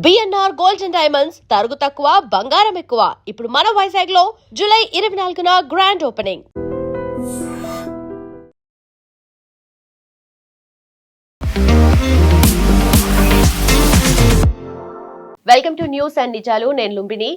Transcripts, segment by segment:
BNR gold and diamonds తరుగు తక్కువ బంగారం ఎక్కువ. ఇప్పుడు మన వైజాగ్ లో జూలై 24న grand opening. Welcome to news and నిజాలు. నేను లుంబిని.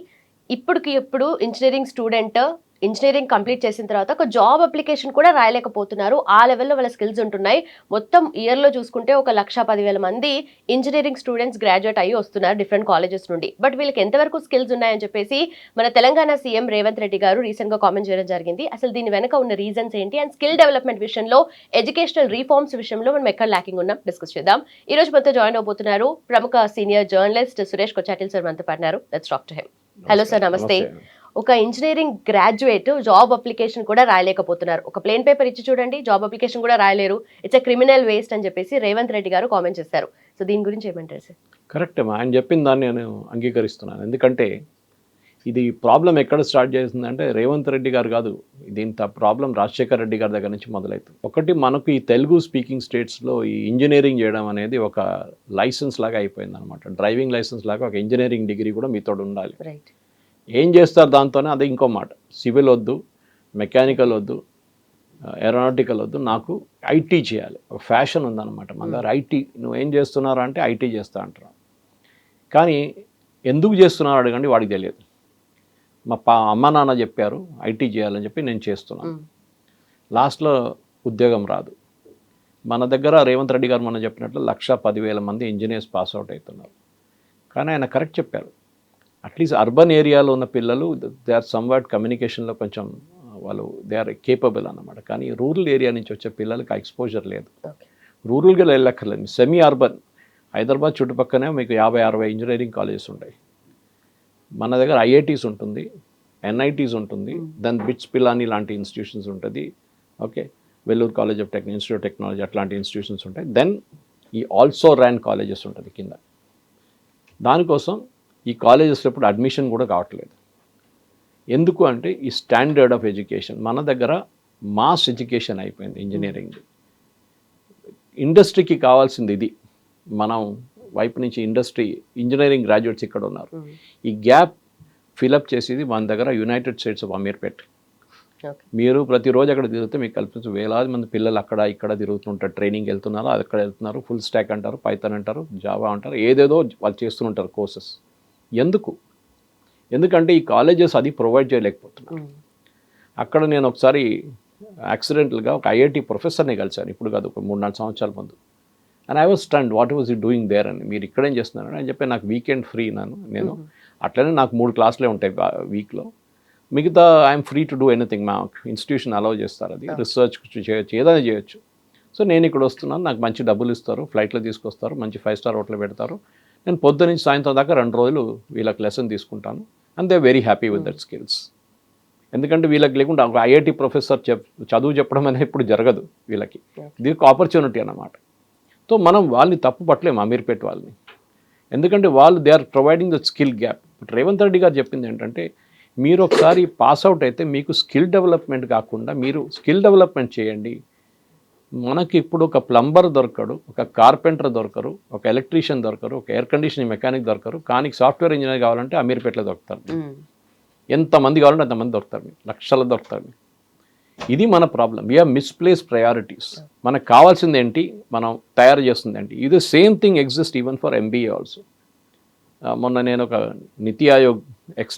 ఇప్పుడు ఇంజనీరింగ్ స్టూడెంట్ ఇంజనీరింగ్ కంప్లీట్ చేసిన తర్వాత ఒక జాబ్ అప్లికేషన్ కూడా రాయలేకపోతున్నారు. ఆ లెవెల్లో వాళ్ళ స్కిల్స్ ఉంటున్నాయి. మొత్తం ఇయర్లో చూసుకుంటే 1,10,000 మంది ఇంజనీరింగ్ స్టూడెంట్స్ గ్రాడ్యుయేట్ అయ్యి వస్తున్నారు డిఫరెంట్ కాలేజెస్ నుండి. బట్ వీళ్ళకి ఎంతవరకు స్కిల్స్ ఉన్నాయని చెప్పేసి మన తెలంగాణ సీఎం రేవంత్ రెడ్డి గారు రీసెంట్గా కామెంట్ చేయడం జరిగింది. అసలు దీని వెనక ఉన్న రీజన్స్ ఏంటి అండ్ స్కిల్ డెవలప్మెంట్ విషయంలో, ఎడ్యుకేషనల్ రీఫార్మ్స్ విషయంలో మనం ఎక్కడ ల్యాకింగ్ ఉన్నాం డిస్కస్ చేద్దాం. ఈ రోజు మనతో జాయిన్ అవబోతున్నారు ప్రముఖ senior journalist Suresh Kochattil sir మనతో పాటున్నారు. Let's talk to him. Hello sir, నమస్తే. ఒక ఇంజనీరింగ్ గ్రాడ్యుయేట్ జాబ్ అప్లికేషన్ కూడా రాయలేకపోతున్నారు. ఒక ప్లేన్ పేపర్ ఇచ్చి చూడండి, జాబ్ అప్లికేషన్ కూడా రాయలేరు. ఇట్స్ ఎ క్రిమినల్ వేస్ట్ అని చెప్పేసి రేవంత్ రెడ్డి గారు కామెంట్ చేశారు. సో దీని గురించి ఏమంటారు సార్? కరెక్ట్ అమ్మా, ఆయన చెప్పిన దాన్ని నేను అంగీకరిస్తున్నాను. ఎందుకంటే ఇది ప్రాబ్లం ఎక్కడ స్టార్ట్ చేసిందంటే రేవంత్ రెడ్డి గారు కాదు, దీని ప్రాబ్లం రాజశేఖర్ రెడ్డి గారి దగ్గర నుంచి మొదలవుతుంది. ఒకటి, మనకు ఈ తెలుగు స్పీకింగ్ స్టేట్స్లో ఈ ఇంజనీరింగ్ చేయడం అనేది ఒక లైసెన్స్ లాగా అయిపోయింది అనమాట. డ్రైవింగ్ లైసెన్స్ లాగా ఒక ఇంజనీరింగ్ డిగ్రీ కూడా మీతో ఉండాలి. రైట్. ఏం చేస్తారు దాంతోనే, అదే ఇంకో మాట, సివిల్ వద్దు, మెకానికల్ వద్దు, ఏరోనాటికల్ వద్దు, నాకు ఐటీ చేయాలి. ఒక ఫ్యాషన్ ఉందన్నమాట మన దగ్గర. ఐటీ నువ్వేం చేస్తున్నారా అంటే ఐటీ చేస్తా అంటారు. కానీ ఎందుకు చేస్తున్నారు అడగండి, వాడికి తెలియదు. మా అమ్మ నాన్న చెప్పారు ఐటీ చేయాలని చెప్పి నేను చేస్తున్నాను. లాస్ట్లో ఉద్యోగం రాదు. మన దగ్గర రేవంత్ రెడ్డి గారు మనం చెప్పినట్లు 1,10,000 మంది ఇంజనీర్స్ పాస్ అవుట్ అవుతున్నారు. కానీ ఆయన కరెక్ట్ చెప్పారు. అట్లీస్ట్ అర్బన్ ఏరియాలో ఉన్న పిల్లలు దే ఆర్ సమ్వాట్ కమ్యూనికేషన్లో కొంచెం వాళ్ళు దే ఆర్ కేపబుల్ అన్నమాట. కానీ రూరల్ ఏరియా నుంచి వచ్చే పిల్లలకి ఆ ఎక్స్పోజర్ లేదు. రూరల్గా వెళ్ళక్కర్లేదు, సెమీ అర్బన్ హైదరాబాద్ చుట్టుపక్కనే మీకు 50-60 ఇంజనీరింగ్ కాలేజెస్ ఉంటాయి. మన దగ్గర ఐఐటీస్ ఉంటుంది, ఎన్ఐటీస్ ఉంటుంది, దెన్ బిట్స్ పిలానీ లాంటి ఇన్స్టిట్యూషన్స్ ఉంటుంది. Okay, Vellore college of institute of technology అట్లాంటి ఇన్స్టిట్యూషన్స్ ఉంటాయి. దెన్ ఈ ఆల్సో ర్యాన్ కాలేజెస్ ఉంటుంది కింద. దానికోసం ఈ కాలేజెస్లో ఇప్పుడు అడ్మిషన్ కూడా కావట్లేదు. ఎందుకు అంటే ఈ స్టాండర్డ్ ఆఫ్ ఎడ్యుకేషన్ మన దగ్గర మాస్ ఎడ్యుకేషన్ అయిపోయింది ఇంజనీరింగ్. ఇండస్ట్రీకి కావాల్సింది ఇది. మనం వైపు నుంచి ఇండస్ట్రీ ఇంజనీరింగ్ గ్రాడ్యుయేట్స్ ఇక్కడ ఉన్నారు. ఈ గ్యాప్ ఫిలప్ చేసేది మన దగ్గర యునైటెడ్ స్టేట్స్ ఆఫ్ అమీర్పేట్. మీరు ప్రతిరోజు అక్కడ తిరిగితే మీకు కల్పించు వేలాది మంది పిల్లలు అక్కడ ఇక్కడ తిరుగుతుంటారు, ట్రైనింగ్ వెళ్తున్నారు, అక్కడ వెళ్తున్నారు. ఫుల్ స్టాక్ అంటారు, పైథాన్ అంటారు, జావా అంటారు, ఏదేదో వాళ్ళు చేస్తుంటారు కోర్సెస్. ఎందుకంటే ఈ కాలేజెస్ అది ప్రొవైడ్ చేయలేకపోతున్నారు. అక్కడ నేను ఒకసారి యాక్సిడెంటల్గా ఒక ఐఐటి ప్రొఫెసర్ని కలిశాను, ఇప్పుడు కాదు ఒక 3-4 సంవత్సరాల ముందు. And I was stunned, what was you doing there అని. మీరు ఇక్కడేం చేస్తున్నారని అని చెప్పి, నాకు వీకెండ్ ఫ్రీ నేను అట్లనే నాకు 3 క్లాసులే ఉంటాయి వీక్లో, మిగతా I'm free to do anything. మా ఇన్స్టిట్యూషన్ అలౌ చేస్తారు, అది రీసెర్చ్ చేయొచ్చు, ఏదైనా చేయొచ్చు. సో నేను ఇక్కడ వస్తున్నాను, నాకు మంచి డబ్బులు ఇస్తారు, ఫ్లైట్లో తీసుకొస్తారు, మంచి 5-స్టార్ హోటల్ పెడతారు. నేను పొద్దు నుంచి సాయంత్రం దాకా 2 రోజులు వీళ్ళకి లెసన్ తీసుకుంటాను. And they very happy with that skills. ఎందుకంటే వీళ్ళకి లేకుండా ఒక ఐఐటి ప్రొఫెసర్ చదువు చెప్పడం అనేది ఇప్పుడు జరగదు వీళ్ళకి. దీనికి ఆపర్చునిటీ అన్నమాట. సో మనం వాళ్ళని తప్పు పట్టలేము అమీర్పేట్ వాళ్ళని, ఎందుకంటే వాళ్ళు they are providing the skill gap. Revanth Reddy గారు చెప్పింది ఏంటంటే, మీరు ఒకసారి పాస్ అవుట్ అయితే మీకు స్కిల్ డెవలప్మెంట్ కాకుండా మీరు స్కిల్ డెవలప్మెంట్ చేయండి. మనకి ఇప్పుడు ఒక ప్లంబర్ దొరకడు, ఒక కార్పెంటర్ దొరకరు, ఒక ఎలక్ట్రీషియన్ దొరకరు, ఒక ఎయిర్ కండిషనింగ్ మెకానిక్ దొరకరు. కానీ సాఫ్ట్వేర్ ఇంజనీర్ కావాలంటే అమీర్పేటలో దొరుకుతారు. ఎంతమంది కావాలంటే అంతమంది దొరుకుతారు, లక్షలు దొరుకుతారు. ఇది మన problem. We have misplace priorities. మనకు కావాల్సింది ఏంటి, మనం తయారు చేస్తుంది ఏంటి. ఇది same thing exist even for MBA also. మొన్న నేను ఒక నీతి ఆయోగ్,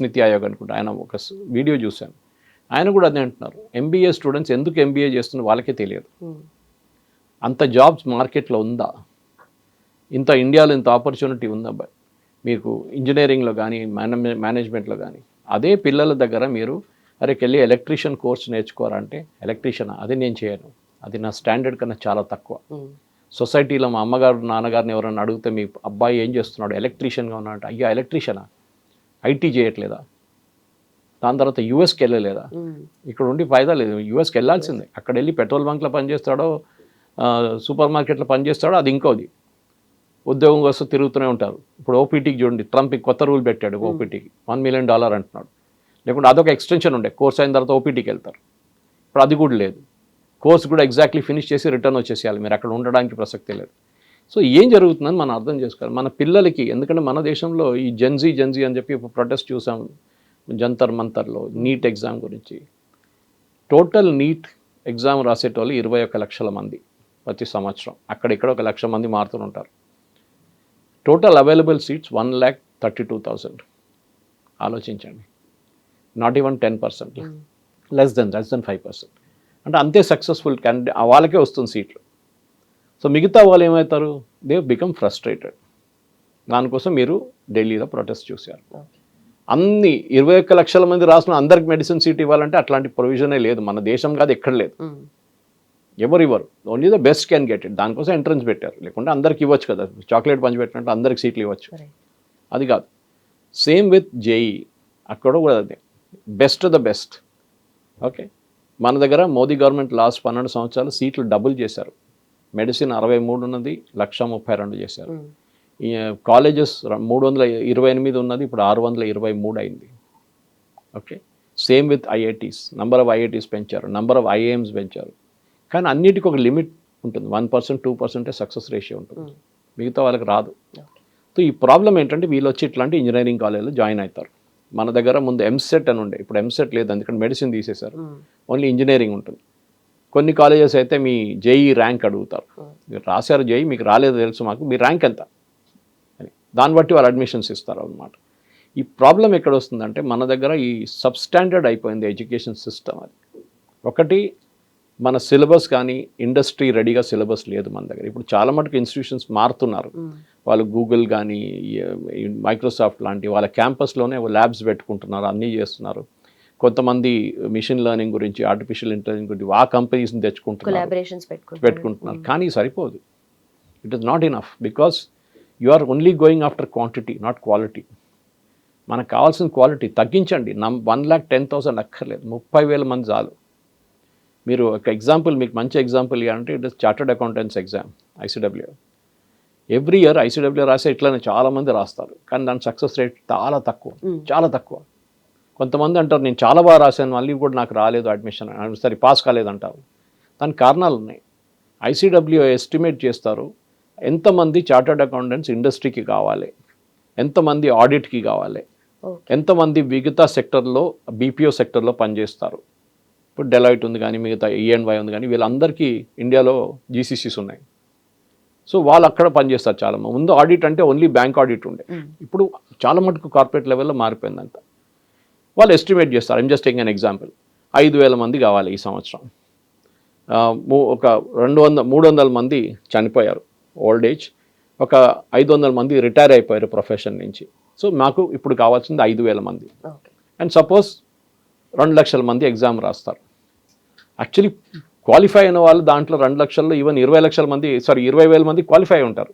నీతి ఆయోగ్ అనుకుంటా, ఆయన ఒక వీడియో చూశాను. ఆయన కూడా అదే అంటున్నారు, ఎంబీఏ స్టూడెంట్స్ ఎందుకు ఎంబీఏ చేస్తున్నారు వాళ్ళకే తెలియదు. అంత జాబ్స్ మార్కెట్లో ఉందా, ఇంత ఇండియాలో ఇంత ఆపర్చునిటీ ఉందా మీకు ఇంజనీరింగ్లో కానీ మేనేజ్మెంట్లో కానీ. అదే పిల్లల దగ్గర మీరు అరేకెళ్ళి ఎలక్ట్రీషియన్ కోర్స్ నేర్చుకోవాలంటే ఎలక్ట్రీషియనా, అది నేను చేయను, అది నా స్టాండర్డ్ కన్నా చాలా తక్కువ. సొసైటీలో మా అమ్మగారు నాన్నగారిని ఎవరైనా అడిగితే మీ అబ్బాయి ఏం చేస్తున్నాడు, ఎలక్ట్రీషియన్గా ఉన్నాడంటే, అయ్యా ఎలక్ట్రీషియనా, ఐటీ చేయట్లేదా, దాని తర్వాత యూఎస్కి వెళ్ళలేదా, ఇక్కడ ఉండి ఫైదా లేదు, యూఎస్కి వెళ్ళాల్సిందే. అక్కడ వెళ్ళి పెట్రోల్ బంక్లో పనిచేస్తాడో సూపర్ మార్కెట్లో పనిచేస్తాడో అది ఇంకోది, ఉద్యోగం కోసం తిరుగుతూనే ఉంటారు. ఇప్పుడు ఓపీటీకి చూడండి, ట్రంప్ కొత్త రూల్ పెట్టాడు, ఓపీటీకి $1 million అంటున్నాడు. లేకుంటే అదొక ఎక్స్టెన్షన్ ఉండే, కోర్స్ అయిన తర్వాత ఓపీటీకి వెళ్తారు. ఇప్పుడు అది కూడా లేదు. కోర్స్ కూడా ఎగ్జాక్ట్లీ ఫినిష్ చేసి రిటర్న్ వచ్చేసేయాలి, మీరు అక్కడ ఉండడానికి ప్రసక్తే లేదు. సో ఏం జరుగుతుందని మనం అర్థం చేసుకోవాలి మన పిల్లలకి. ఎందుకంటే మన దేశంలో ఈ జెన్జీ అని చెప్పి ప్రొటెస్ట్ చూసాం జంతర్ మంతర్లో నీట్ ఎగ్జామ్ గురించి. టోటల్ నీట్ ఎగ్జామ్ రాసేటోళ్ళు 21 లక్షల మంది ప్రతి సంవత్సరం. అక్కడిక్కడ 1 లక్ష మంది మారుతుంటారు. Total available seats 1,32,000. ఆలోచించండి, నాట్ ఈవెన్ 10%, లెస్ దెన్ 5%. అంటే అంతే సక్సెస్ఫుల్ క్యాండిడేట్ వాళ్ళకే వస్తుంది సీట్లు. సో మిగతా వాళ్ళు ఏమవుతారు, దే బికమ్ ఫ్రస్ట్రేటెడ్. దానికోసం మీరు ఢిల్లీలో ప్రొటెస్ట్ చూశారు. అన్ని 21 లక్షల మంది రాసిన అందరికి మెడిసిన్ సీట్ ఇవ్వాలంటే అట్లాంటి ప్రొవిజనే లేదు, మన దేశం కాదు, ఎక్కడ లేదు. ఎవరు ఇవ్వరు, only the best can get it. దానికోసం ఎంట్రన్స్ పెట్టారు, లేకుంటే అందరికి ఇవ్వచ్చు కదా, చాక్లెట్ పంచి పెట్టినట్టు అందరికి సీట్లు ఇవ్వచ్చు. అది కాదు. సేమ్ విత్ జేఈ, అక్కడ కూడా అదే బెస్ట్ ద బెస్ట్. ఓకే, మన దగ్గర మోదీ గవర్నమెంట్ లాస్ట్ 12 సంవత్సరాలు సీట్లు డబుల్ చేశారు. మెడిసిన్ 63 ఉన్నది, 132 చేశారు. ఈ కాలేజెస్ 328 ఉన్నది, ఇప్పుడు 623 అయింది. Okay, same with IITs, number of IITs పెంచారు, నంబర్ ఆఫ్ ఐఐఎమ్స్ పెంచారు. కానీ అన్నిటికీ ఒక లిమిట్ ఉంటుంది, 1%, 2% సక్సెస్ రేషియో ఉంటుంది, మిగతా వాళ్ళకి రాదు. సో ఈ ప్రాబ్లం ఏంటంటే వీళ్ళు వచ్చి ఇట్లాంటి ఇంజనీరింగ్ కాలేజ్లో జాయిన్ అవుతారు. మన దగ్గర ముందు ఎంసెట్ అని ఉండే, ఇప్పుడు ఎంసెట్ లేదు, అందుకని మెడిసిన్ తీసేశారు, ఓన్లీ ఇంజనీరింగ్ ఉంటుంది. కొన్ని కాలేజెస్ అయితే మీ జేఈ ర్యాంక్ అడుగుతారు, మీరు రాశారు జేఈ, మీకు రాలేదు తెలుసు మాకు, మీ ర్యాంక్ ఎంత అని, దాన్ని బట్టి వాళ్ళు అడ్మిషన్స్ ఇస్తారు అన్నమాట. ఈ ప్రాబ్లం ఎక్కడ వస్తుందంటే మన దగ్గర ఈ సబ్స్టాండర్డ్ అయిపోయింది ఎడ్యుకేషన్ సిస్టమ్. అది ఒకటి, మన సిలబస్ కానీ ఇండస్ట్రీ రెడీగా సిలబస్ లేదు మన దగ్గర. ఇప్పుడు చాలా మటుకు ఇన్స్టిట్యూషన్స్ మారుతున్నారు, వాళ్ళు గూగుల్ కానీ మైక్రోసాఫ్ట్ లాంటి వాళ్ళ క్యాంపస్లోనే ల్యాబ్స్ పెట్టుకుంటున్నారు, అన్నీ చేస్తున్నారు. కొంతమంది మిషన్ లెర్నింగ్ గురించి, ఆర్టిఫిషియల్ ఇంటెలిజెన్స్ గురించి ఆ కంపెనీస్ని పెట్టుకుంటున్నారు. కానీ సరిపోదు, it is not enough, because you are only going after quantity, not quality. మనకు కావాల్సిన క్వాలిటీ తగ్గించండి. 1,10,000 అక్కర్లేదు, 30,000 మంది చాలు. మీరు ఒక ఎగ్జాంపుల్, మీకు మంచి ఎగ్జాంపుల్ ఇవ్వాలంటే it is chartered accountants exam, ICW. Every year ICW రాసే ఇట్లానే చాలామంది రాస్తారు, కానీ దాని సక్సెస్ రేట్ చాలా తక్కువ. కొంతమంది అంటారు నేను చాలా బాగా రాశాను, మళ్ళీ కూడా నాకు రాలేదు అడ్మిషన్, సరే పాస్ కాలేదు అంటారు. దానికి కారణాలు ఉన్నాయి. ఐసీడబ్ల్యూ ఎస్టిమేట్ చేస్తారు ఎంతమంది చార్టర్డ్ అకౌంటెంట్స్ ఇండస్ట్రీకి కావాలి, ఎంతమంది ఆడిట్కి కావాలి, ఎంతమంది మిగతా సెక్టర్లో బీపీఓ సెక్టర్లో పనిచేస్తారు. ఇప్పుడు డెలాయిట్ ఉంది కానీ, మిగతా ఈఎన్వై ఉంది కానీ, వీళ్ళందరికీ ఇండియాలో జీసీసీస్ ఉన్నాయి. సో వాళ్ళు అక్కడ పనిచేస్తారు చాలా. ముందు ఆడిట్ అంటే ఓన్లీ బ్యాంక్ ఆడిట్ ఉండే, ఇప్పుడు చాలా మటుకు కార్పొరేట్ లెవెల్లో మారిపోయిందంట. వాళ్ళు ఎస్టిమేట్ చేస్తారు, I'm just taking an example, 5,000 మంది కావాలి ఈ సంవత్సరం. ఒక 300 మంది చనిపోయారు ఓల్డ్ ఏజ్, ఒక 500 మంది రిటైర్ అయిపోయారు ప్రొఫెషన్ నుంచి. సో మాకు ఇప్పుడు కావాల్సింది 5,000 మంది. అండ్ సపోజ్ 2 లక్షల మంది ఎగ్జామ్ రాస్తారు. యాక్చువల్లీ క్వాలిఫై అయిన వాళ్ళు దాంట్లో 2 లక్షల్లో ఈవెన్ 20,000 మంది క్వాలిఫై ఉంటారు,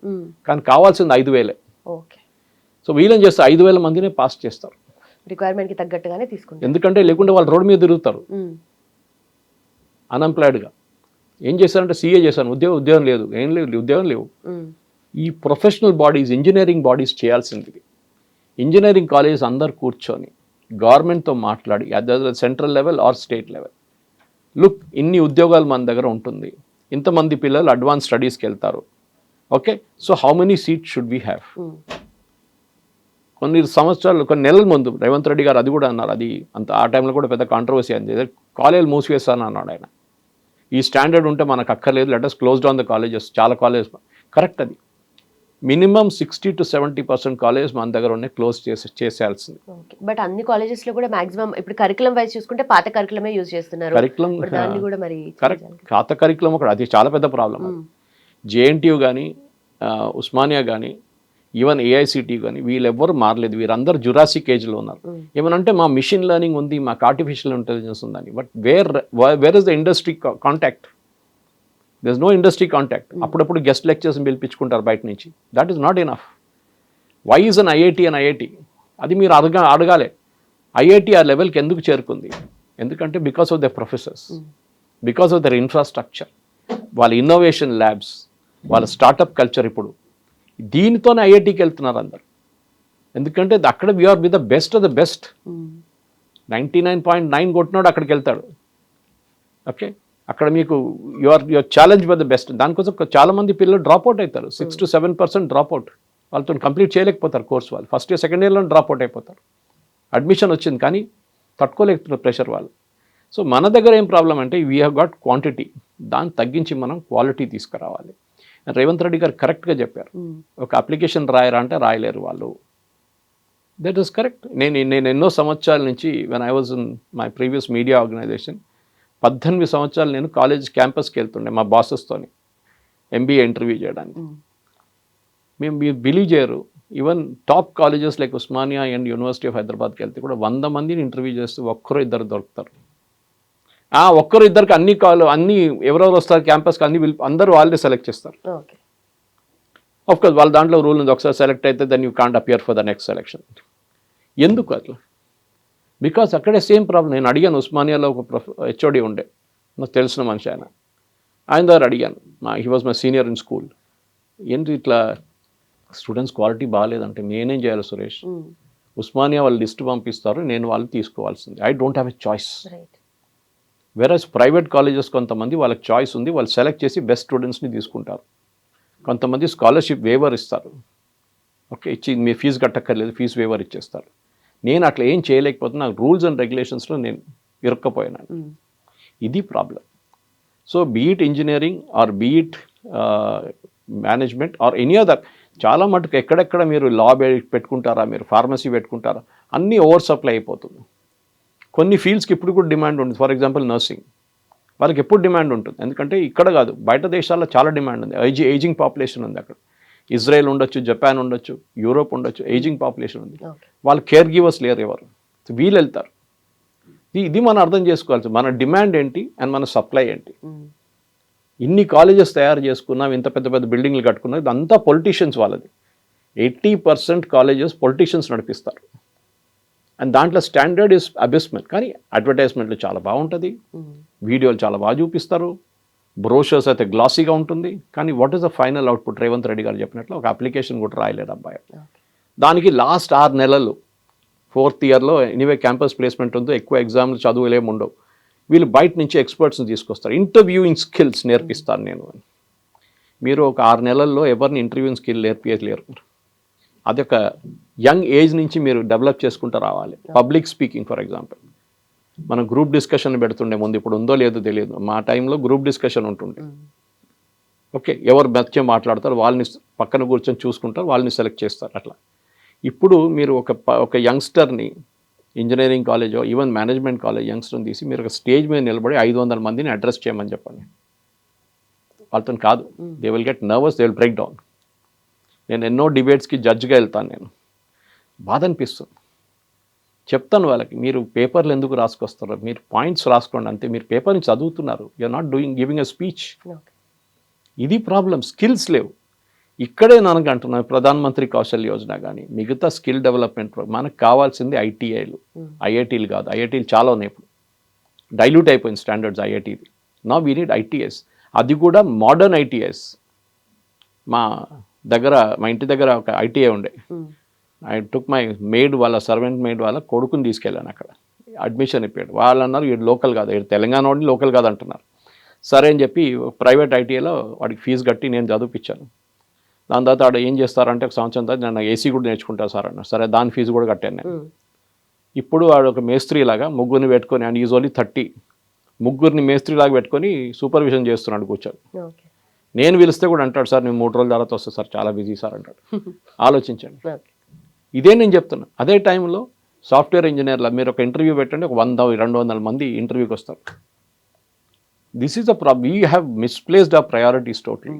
కానీ కావాల్సింది 5,000. సో వీళ్ళని చేస్తే 5,000 మందినే పాస్ చేస్తారు, రిక్వైర్మెంట్కి తగ్గట్టుగానే తీసుకుంటారు. ఎందుకంటే లేకుంటే వాళ్ళు రోడ్డు మీద తిరుగుతారు అన్ఎంప్లాయిడ్గా. ఏం చేశారంటే సీఏ చేశాను, ఉద్యోగం లేదు, ఉద్యోగం లేవు. ఈ ప్రొఫెషనల్ బాడీస్, ఇంజనీరింగ్ బాడీస్ చేయాల్సింది. ఇంజనీరింగ్ కాలేజెస్ అందరు కూర్చొని గవర్నమెంట్తో మాట్లాడి, అదే central level or state level, look ఇన్ని ఉద్యోగాలు మన దగ్గర ఉంటుంది, ఇంతమంది పిల్లలు అడ్వాన్స్ స్టడీస్కి వెళ్తారు, okay, so how many seats should we have. కొన్ని నెలల ముందు రేవంత్ రెడ్డి గారు అది కూడా అన్నారు, అది అంత ఆ టైంలో కూడా పెద్ద కాంట్రవర్సీ అయింది. కాలేజీలు మూసివేస్తాను అన్నాడు ఆయన. ఈ స్టాండర్డ్ ఉంటే మనకు అక్కర్లేదు, let us close down the colleges. చాలా కాలేజెస్ కరెక్ట్, అది మినిమం 60 to 70% కాలేజెస్ మన దగ్గర ఉన్నాయి, క్లోజ్ చేసేయాల్సింది. బట్ అన్ని కాలేజెస్ లో కూడా మాక్సిమం ఇప్పుడు కరికులం వైజ్ చూసుకుంటే పాత కరికులమే యూజ్ చేస్తున్నారు. కరికులం కరెక్ట్, పాత కరికులం ఒకటి, అది చాలా పెద్ద ప్రాబ్లం. జేఎన్టీయూ కానీ, ఉస్మానియా కానీ, ఈవెన్ ఏఐసిటి కానీ, వీళ్ళెవ్వరు మారలేదు. వీరందరూ జురాసిక్ ఏజ్లో ఉన్నారు. ఏమనంటే మా మిషన్ లెర్నింగ్ ఉంది, మాకు ఆర్టిఫిషియల్ ఇంటెలిజెన్స్ ఉందని. But where is the industry contact? There is no industry contact. అప్పుడప్పుడు గెస్ట్ లెక్చర్స్ని పిలిపించుకుంటారు బయట నుంచి. That is not enough. Why is an IIT? అది మీరు అడగాలి. ఐఐటి ఆ లెవెల్కి ఎందుకు చేరుకుంది? ఎందుకంటే because of the professors, because of their infrastructure, వాళ్ళ ఇన్నోవేషన్ ల్యాబ్స్, వాళ్ళ స్టార్టప్ కల్చర్. ఇప్పుడు దీనితోనే ఐఐటికి వెళ్తున్నారు అందరు. ఎందుకంటే అక్కడ we're with the best of the best. 99.9 కొట్టినాడు అక్కడికి వెళ్తాడు. ఓకే, అక్కడ మీకు your challenge with the best. దానికోసం చాలామంది పిల్లలు డ్రాప్ అవుట్ అవుతారు. 6 to 7% డ్రాప్ అవుట్. వాళ్ళతో కంప్లీట్ చేయలేకపోతారు కోర్స్. వాళ్ళు ఫస్ట్ ఇయర్ సెకండ్ ఇయర్లో డ్రాప్ అవుట్ అయిపోతారు. అడ్మిషన్ వచ్చింది కానీ తట్టుకోలేకపోతున్నారు ప్రెషర్ వాళ్ళు. సో మన దగ్గర ఏం ప్రాబ్లం అంటే వీ హ్యావ్ గాట్ క్వాంటిటీ, దాన్ని తగ్గించి మనం క్వాలిటీ తీసుకురావాలి. రేవంత్ రెడ్డి గారు కరెక్ట్గా చెప్పారు. ఒక అప్లికేషన్ రాయరా అంటే రాయలేరు వాళ్ళు. That is correct. నేను ఎన్నో సంవత్సరాల నుంచి when I was in my previous media organisation 18 సంవత్సరాలు నేను కాలేజ్ క్యాంపస్కి వెళ్తుండే మా బాసెస్తోని ఎంబీఏ ఇంటర్వ్యూ చేయడానికి. మేము మీరు బిలీవ్ చేయరు, even top colleges like Osmania and university of హైదరాబాద్కి వెళ్తే కూడా 100 మందిని ఇంటర్వ్యూ చేస్తే ఒక్కరు ఇద్దరు దొరుకుతారు. ఒక్కరు ఇద్దరికి అన్ని ఎవరెవరు వస్తారు క్యాంపస్కి అందరూ వాళ్ళే సెలెక్ట్ చేస్తారు. ఆఫ్కోర్స్ వాళ్ళ దాంట్లో రూల్ ఉంది, ఒకసారి సెలెక్ట్ అయితే then you can't appear for the next selection. ఎందుకు అట్లా? బికాస్ అక్కడే సేమ్ ప్రాబ్లం. నేను అడిగాను, ఉస్మానియాలో ఒక హెచ్ఓడి ఉండే, నాకు తెలిసిన మనిషి ఆయన దగ్గర అడిగాను. He was my senior in school. ఏంటి ఇట్లా స్టూడెంట్స్ క్వాలిటీ బాగాలేదంటే నేనేం చేయాలి సురేష్? ఉస్మానియా వాళ్ళు లిస్ట్ పంపిస్తారు, నేను వాళ్ళు తీసుకోవాల్సింది. I don't have a choice. Versus private colleges కొంతమంది వాళ్ళకి చాయిస్ ఉంది, వాళ్ళు సెలెక్ట్ చేసి బెస్ట్ స్టూడెంట్స్ని తీసుకుంటారు. కొంతమంది స్కాలర్షిప్ వేవర్ ఇస్తారు. ఓకే, ఇచ్చి మీ ఫీజు కట్టక్కర్లేదు, ఫీజు వేవర్ ఇచ్చేస్తారు. నేను అట్లా ఏం చేయలేకపోతున్నా, నాకు రూల్స్ అండ్ రెగ్యులేషన్స్లో నేను ఇరుక్కపోయినాను. ఇది problem. So బీఇట్ engineering or బీఇట్ management or any other, చాలా మటుకు ఎక్కడెక్కడ మీరు లా పెట్టుకుంటారా, మీరు ఫార్మసీ పెట్టుకుంటారా, అన్నీ ఓవర్ సప్లై అయిపోతుంది. కొన్ని ఫీల్డ్స్కి ఇప్పుడు కూడా డిమాండ్ ఉంటుంది. ఫర్ ఎగ్జాంపుల్ నర్సింగ్, వాళ్ళకి ఎప్పుడు డిమాండ్ ఉంటుంది, ఎందుకంటే ఇక్కడ కాదు బయట దేశాల్లో చాలా డిమాండ్ ఉంది. ఏజింగ్ పాపులేషన్ ఉంది అక్కడ. ఇజ్రాయెల్ ఉండొచ్చు, జపాన్ ఉండొచ్చు, యూరోప్ ఉండొచ్చు, ఏజింగ్ పాపులేషన్ ఉంది. వాళ్ళు కేర్ గివర్స్ లేరు ఎవరు, వీళ్ళు వెళ్తారు. ఇది మనం అర్థం చేసుకోవాల్సి, మన డిమాండ్ ఏంటి అండ్ మన సప్లై ఏంటి. ఇన్ని కాలేజెస్ తయారు చేసుకున్నాం, ఇంత పెద్ద పెద్ద బిల్డింగ్లు కట్టుకున్నాం, ఇదంతా పొలిటీషియన్స్ వాళ్ళది. 80% కాలేజెస్ పొలిటీషియన్స్ నడిపిస్తారు. అండ్ దాంట్లో స్టాండర్డ్ ఇస్ అబిస్మెంట్. కానీ అడ్వర్టైజ్మెంట్లు చాలా బాగుంటుంది, వీడియోలు చాలా బాగా చూపిస్తారు, బ్రోషర్స్ అయితే గ్లాసీగా ఉంటుంది. కానీ what is the final output? Revanth Reddy గారు చెప్పినట్లు ఒక అప్లికేషన్ కూడా రాయలేడు అబ్బాయి. దానికి లాస్ట్ 6 నెలలు 4th ఇయర్లో ఎనీవే క్యాంపస్ ప్లేస్మెంట్ ఉందో, ఎక్కువ ఎగ్జామ్లు చదువులేము ఉండవు. వీళ్ళు బయట నుంచి ఎక్స్పర్ట్స్ని తీసుకొస్తారు, ఇంటర్వ్యూయింగ్ స్కిల్స్ నేర్పిస్తాను నేను అని. మీరు ఒక 6 నెలల్లో ఎవరిని ఇంటర్వ్యూయింగ్ స్కిల్ నేర్పించలేరు. అది ఒక యంగ్ ఏజ్ నుంచి మీరు డెవలప్ చేసుకుంటూ రావాలి. పబ్లిక్ స్పీకింగ్ ఫర్ ఎగ్జాంపుల్, మనం గ్రూప్ డిస్కషన్ పెడుతుండే ముందు, ఇప్పుడు ఉందో లేదో తెలియదు. మా టైంలో గ్రూప్ డిస్కషన్ ఉంటుండే. ఓకే, ఎవరు బచ్చే మాట్లాడతారు వాళ్ళని పక్కన కూర్చొని చూసుకుంటారు, వాళ్ళని సెలెక్ట్ చేస్తారు. అట్లా ఇప్పుడు మీరు ఒక యంగ్స్టర్ని engineering college even management college యంగ్స్టర్ని తీసి మీరు ఒక స్టేజ్ మీద నిలబడి 500 మందిని అడ్రస్ చేయమని చెప్పండి, వాళ్ళతో కాదు. They will get nervous, they will break down. నేను ఎన్నో డిబేట్స్కి జడ్జ్గా వెళ్తాను, నేను బాధ అనిపిస్తుంది. చెప్తాను వాళ్ళకి, మీరు పేపర్లు ఎందుకు రాసుకొస్తారు, మీరు పాయింట్స్ రాసుకోండి అంతే, మీరు పేపర్ని చదువుతున్నారు, you're not giving a speech. ఇది ప్రాబ్లం, స్కిల్స్ లేవు. ఇక్కడే నాకు అంటున్నాను, ప్రధానమంత్రి కౌశల్ యోజన కానీ మిగతా స్కిల్ డెవలప్మెంట్ మనకు కావాల్సింది ఐటీఐలు, ఐఐటీలు కాదు. ఐఐటీలు చాలా ఉన్నాయి ఇప్పుడు, డైల్యూట్ అయిపోయింది స్టాండర్డ్స్ ఐఐటీది. నా వీ నీడ్ ఐటీఎస్, అది కూడా మోడర్న్ ఐటీఎస్. మా ఇంటి దగ్గర ఒక ఐటీఐ ఉండే, ఐ టుక్ మై మేడ్ వాళ్ళ సర్వెంట్ మేడ్ వాళ్ళ కొడుకుని తీసుకెళ్ళాను, అక్కడ అడ్మిషన్ ఇప్పాడు. వాళ్ళు అన్నారు వీడు లోకల్ కాదు, వీడు తెలంగాణ వాడిని లోకల్ కాదు అంటున్నారు. సరే అని చెప్పి ప్రైవేట్ ఐటీఐలో వాడికి ఫీజు కట్టి నేను చదివిపించాను. దాని తర్వాత వాడు ఏం చేస్తారంటే ఒక సంవత్సరం తర్వాత నేను ఏసీ కూడా నేర్చుకుంటాను సార్ అన్నారు. సరే, దాని ఫీజు కూడా కట్టాను నేను. ఇప్పుడు వాడు ఒక మేస్త్రి లాగా ముగ్గురిని పెట్టుకొని, అండ్ ఈజ్ ఓన్లీ 30, ముగ్గురిని మేస్త్రి లాగా పెట్టుకొని సూపర్విజన్ చేస్తున్నాడు కూర్చొని. నేను పిలిస్తే కూడా అంటాడు, సార్ నేను 3 రోజుల తర్వాత వస్తాను సార్, చాలా బిజీ సార్ అంటాడు. ఆలోచించండి. ఇదే నేను చెప్తున్నా. అదే టైంలో సాఫ్ట్వేర్ ఇంజనీర్ల మీరు ఒక ఇంటర్వ్యూ పెట్టండి, ఒక 100-200 మంది ఇంటర్వ్యూకి వస్తారు. This is the problem. We have misplaced ఆ ప్రయారిటీస్ టోటలీ.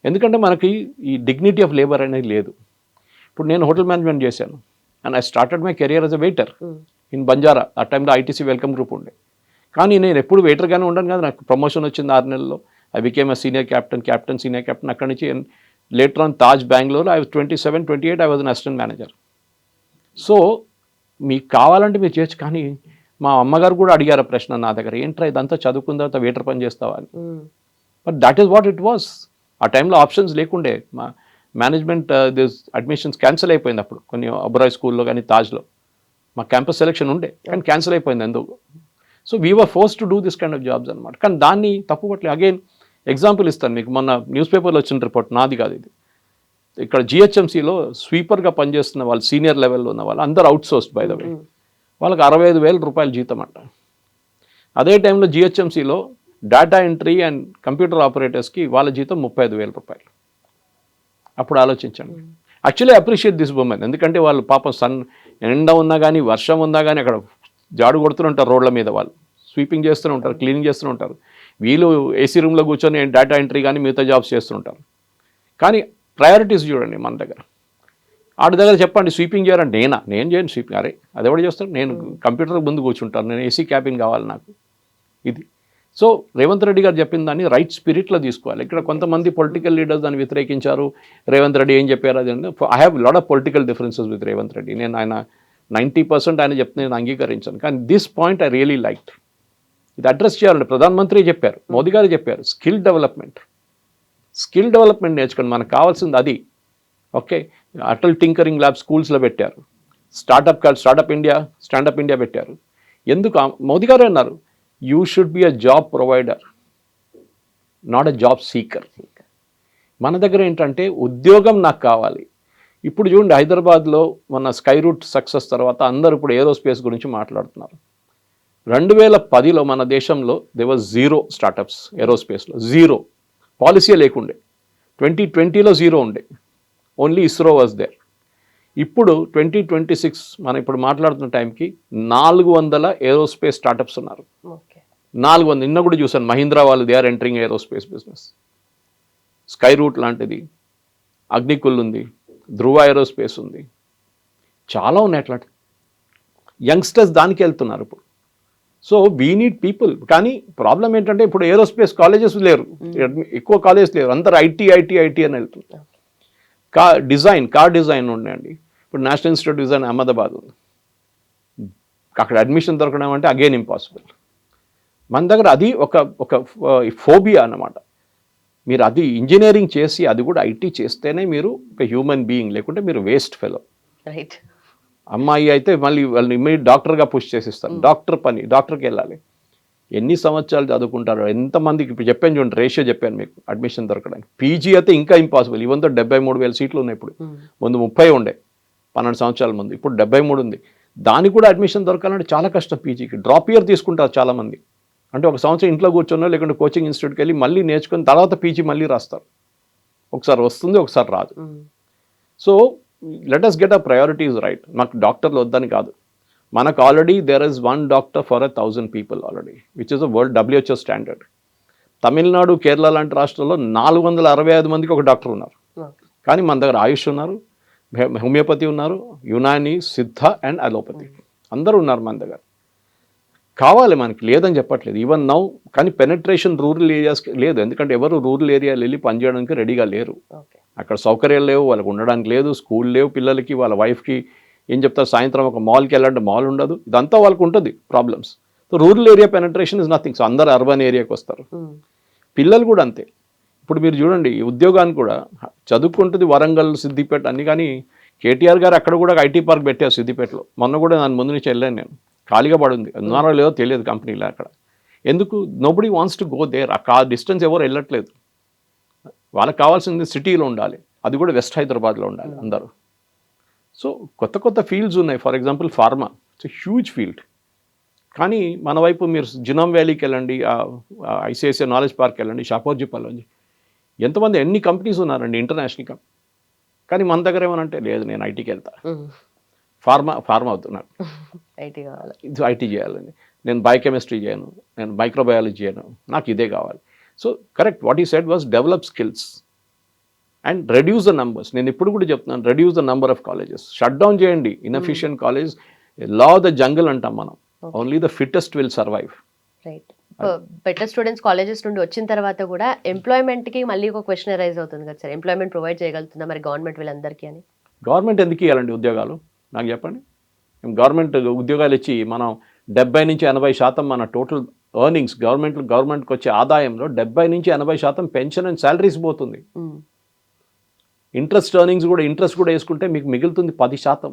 ఎందుకంటే మనకి ఈ డిగ్నిటీ ఆఫ్ లేబర్ అనేది లేదు. ఇప్పుడు నేను హోటల్ మేనేజ్మెంట్ చేశాను, and I started my career as a waiter in Banjara. ఆ టైంలో ఐటీసీ వెల్కమ్ గ్రూప్ ఉండే. కానీ నేను ఎప్పుడు వెయిటర్గానే ఉండను కదా, నాకు ప్రమోషన్ వచ్చింది 6 నెలల్లో. I became a senior captain, senior captain. అక్కడి నుంచి later on Taj Bengaluru, I was 27-28, I was an assistant manager. So మీకు కావాలంటే మీరు చేయొచ్చు. కానీ మా అమ్మగారు కూడా అడిగారు ప్రశ్న నా దగ్గర, ఏంట్రా ఇదంతా చదువుకున్న తర్వాత వెయిటర్ పని చేస్తావా అని. But that is what it was. ఆ టైంలో ఆప్షన్స్ లేకుండే. మా మేనేజ్మెంట్ అడ్మిషన్స్ క్యాన్సిల్ అయిపోయింది అప్పుడు, కొన్ని అబ్రాయ్ స్కూల్లో కానీ తాజ్లో మా క్యాంపస్ సెలెక్షన్ ఉండే, కానీ క్యాన్సిల్ అయిపోయింది ఎందుకు. So we're force to do this kind of jobs అనమాట. కానీ దాన్ని తప్పుపట్లే. అగైన్ ఎగ్జాంపుల్ ఇస్తాను మీకు. మొన్న న్యూస్ పేపర్లో వచ్చిన రిపోర్ట్, నాది కాదు ఇది. ఇక్కడ జిహెచ్ఎంసీలో స్వీపర్గా పనిచేస్తున్న వాళ్ళు, సీనియర్ లెవెల్లో ఉన్న వాళ్ళు అందరూ out sourced by the way. వాళ్ళకి 65,000 రూపాయలు జీతం అంట. అదే టైంలో జిహెచ్ఎంసీలో డేటా ఎంట్రీ అండ్ కంప్యూటర్ ఆపరేటర్స్కి వాళ్ళ జీతం 35,000 రూపాయలు. అప్పుడు ఆలోచించండి. యాక్చువల్లీ అప్రిషియేట్ దిస్ ఉమెన్, ఎందుకంటే వాళ్ళు పాపం ఎండ ఉన్నా కానీ వర్షం ఉన్నా కానీ అక్కడ జాడు కొడుతూనే ఉంటారు రోడ్ల మీద. వాళ్ళు స్వీపింగ్ చేస్తూనే ఉంటారు, క్లీనింగ్ చేస్తూనే ఉంటారు. వీళ్ళు ఏసీ రూమ్లో కూర్చొని డేటా ఎంట్రీ కానీ మిగతా జాబ్స్ చేస్తుంటారు. కానీ ప్రయారిటీస్ చూడండి మన దగ్గర. ఆడి దగ్గర చెప్పండి స్వీపింగ్ చేయాలంటే నేను చేయను స్వీపింగ్. అరే అది ఎవడు చేస్తాడు? నేను కంప్యూటర్ ముందు కూర్చుంటాను, నేను ఏసీ క్యాబిన్ కావాలి నాకు. ఇది సో రేవంత్ రెడ్డి గారు చెప్పిన దాన్ని రైట్ స్పిరిట్లో తీసుకోవాలి. ఇక్కడ కొంతమంది పొలిటికల్ లీడర్స్ దాన్ని వ్యతిరేకించారు. రేవంత్ రెడ్డి ఏం చెప్పారు అది. I have lot of political differences with Revanth Reddy. నేను ఆయన 90% ఆయన చెప్తే నేను అంగీకరించాను. కానీ this point I really liked. ఇది అడ్రస్ చేయాలండి. ప్రధానమంత్రి చెప్పారు, మోదీ గారు చెప్పారు, స్కిల్ డెవలప్మెంట్ నేర్చుకోండి. మనకు కావాల్సింది అది. ఓకే, అటల్ టింకరింగ్ ల్యాబ్ స్కూల్స్లో పెట్టారు. స్టార్టప్ ఇండియా పెట్టారు. ఎందుకు? మోదీ గారు అన్నారు, you should be a job provider, not a job seeker. మన దగ్గర ఏంటంటే ఉద్యోగం నాకు కావాలి. ఇప్పుడు చూడండి, హైదరాబాద్లో మన స్కై రూట్ సక్సెస్ తర్వాత అందరూ ఇప్పుడు ఏరోస్పేస్ గురించి మాట్లాడుతున్నారు. 2010లో మన దేశంలో దే వాజ్ 0 స్టార్టప్స్ ఏరోస్పేస్లో. 0 పాలసీ లేకుండే. 2020లో 0 ఉండే. Only ISRO was there. ఇప్పుడు 2026 మనం ఇప్పుడు మాట్లాడుతున్న టైంకి 400 ఏరోస్పేస్ స్టార్టప్స్ ఉన్నారు. 400. నిన్న కూడా చూసాను, మహీంద్రా వాళ్ళు they are entering aerospace business. Skyroot లాంటిది, అగ్నికుల్ ఉంది, ధ్రువ ఏరోస్పేస్ ఉంది, చాలా ఉన్నాయి అట్లాంటి. యంగ్స్టర్స్ దానికి వెళ్తున్నారు ఇప్పుడు. So we need people. కానీ ప్రాబ్లం ఏంటంటే ఇప్పుడు ఏరోస్పేస్ కాలేజెస్ లేరు, ఎక్కువ కాలేజెస్ లేరు, అందరు ఐటీ అని వెళ్తున్నారు. కార్ డిజైన్ ఉన్నాయండి. ఇప్పుడు నేషనల్ ఇన్స్టిట్యూట్ డిజైన్ అహ్మదాబాద్ ఉంది. అక్కడ అడ్మిషన్ దొరకడం అంటే అగైన్ ఇంపాసిబుల్. మన దగ్గర అది ఒక ఫోబియా అన్నమాట. మీరు అది ఇంజనీరింగ్ చేసి అది కూడా ఐటీ చేస్తేనే మీరు ఒక హ్యూమన్ బీయింగ్, లేకుంటే మీరు వేస్ట్ ఫెలో. రైట్. అమ్మాయి అయితే మళ్ళీ వాళ్ళని ఇమ్మీడియట్ డాక్టర్గా పుష్ చేసిస్తాను. డాక్టర్కి వెళ్ళాలి. ఎన్ని సంవత్సరాలు చదువుకుంటారో, ఎంతమందికి ఇప్పుడు చెప్పాను చూడండి, రేషియో చెప్పాను మీకు అడ్మిషన్ దొరకడానికి. పీజీ అయితే ఇంకా ఇంపాసిబుల్. ఇవంతా 73,000 సీట్లు ఉన్నాయి ఇప్పుడు. ముందు 30 ఉండే 12 సంవత్సరాల ముందు, ఇప్పుడు 73 ఉంది. దానికి కూడా అడ్మిషన్ దొరకాలంటే చాలా కష్టం. పీజీకి డ్రాప్ ఇయర్ తీసుకుంటారు చాలామంది. అంటే ఒక సంవత్సరం ఇంట్లో కూర్చొనో లేకుంటే కోచింగ్ ఇన్స్టిట్యూట్కి వెళ్ళి మళ్ళీ నేర్చుకుని తర్వాత పీజీ మళ్ళీ రాస్తారు. ఒకసారి వస్తుంది, ఒకసారి రాదు. So let us get a priorities right. మాకు డాక్టర్లు వద్దని కాదు. మనకు already there is 1 doctor for 1,000 people already, which is a world WHO standard. Tamil Nadu, Kerala లాంటి రాష్ట్రాల్లో 465 మందికి ఒక డాక్టర్ ఉన్నారు. కానీ మన దగ్గర ఆయుష్ ఉన్నారు, హోమియోపతి ఉన్నారు, యునాని, సిద్ధ అండ్ అలోపతి అందరూ ఉన్నారు మన దగ్గర. కావాలి మనకి, లేదని చెప్పట్లేదు ఈవెన్ నౌ. కానీ పెనట్రేషన్ రూరల్ ఏరియాస్కి లేదు. ఎందుకంటే ఎవరు రూరల్ ఏరియాలు వెళ్ళి పనిచేయడానికి రెడీగా లేరు. అక్కడ సౌకర్యాలు లేవు, వాళ్ళకు ఉండడానికి లేదు, స్కూల్ లేవు పిల్లలకి, వాళ్ళ వైఫ్కి ఏం చెప్తారు, సాయంత్రం ఒక మాల్కి వెళ్ళాలంటే మాల్ ఉండదు. ఇదంతా వాళ్ళకు ఉంటుంది problems. So rural area penetration is nothing. So అందరు అర్బన్ ఏరియాకి వస్తారు. పిల్లలు కూడా అంతే. ఇప్పుడు మీరు చూడండి, ఉద్యోగానికి కూడా చదువుకుంటుంది వరంగల్, సిద్దిపేట అన్ని. కానీ కేటీఆర్ గారు అక్కడ కూడా ఐటీ పార్క్ పెట్టారు సిద్దిపేటలో. మొన్న కూడా దాని ముందు నుంచి వెళ్ళాను నేను. ఖాళీగా పడుంది, ఉన్నారో లేదో తెలియదు కంపెనీలో అక్కడ. ఎందుకు? Nobody wants to go there. ఆ డిస్టెన్స్ ఎవరు వెళ్ళట్లేదు. వాళ్ళకి కావాల్సింది సిటీలో ఉండాలి, అది కూడా వెస్ట్ హైదరాబాద్లో ఉండాలి అందరూ. సో కొత్త ఫీల్డ్స్ ఉన్నాయి. For example pharma, it's huge field. కానీ మన వైపు మీరు జినోమ్ వ్యాలీకి వెళ్ళండి, ఐసిఐసిఐ నాలెడ్జ్ పార్క్ వెళ్ళండి, షాపోర్జిపల్లి, ఎంతమంది ఎన్ని కంపెనీస్ ఉన్నారండి ఇంటర్నేషనల్ కంపెనీ. కానీ మన దగ్గర ఏమనంటే లేదు, నేను ఐటీకి వెళ్తా, ఫార్మా అవుతున్నాను, ఐటీ చేయాలని, నేను బయోకెమిస్ట్రీ చేయను, నేను మైక్రోబయాలజీ చేయను, నాకు ఇదే కావాలి. So correct, what he said was develop skills and reduce the numbers. నేను ఇప్పుడు కూడా చెప్తున్నాను, reduce the number of colleges. Shut down చేయండి inefficient college. Law of the jungle అంటాం మనం. Only the fittest will survive. Right. Better students colleges నుండి వచ్చిన తర్వాత కూడా ఎంప్లాయ్మెంట్కి మళ్ళీ ఒక క్వశ్చన్ రైజ్ అవుతుంది కదా సార్, ఎంప్లాయ్మెంట్ ప్రొవైడ్ చేయగలుగుతుందా మరి గవర్నమెంట్ వీళ్ళందరికీ అని? గవర్నమెంట్ ఎందుకు ఇవ్వాలండి ఉద్యోగాలు నాకు చెప్పండి. గవర్నమెంట్ ఉద్యోగాలు ఇచ్చి మనం 70 నుంచి 80% మన టోటల్ ఎర్నింగ్స్, గవర్నమెంట్కి వచ్చే ఆదాయంలో 70 నుంచి 80% పెన్షన్ అండ్ శాలరీస్ పోతుంది. ఇంట్రెస్ట్ కూడా వేసుకుంటే మీకు మిగులుతుంది 10%.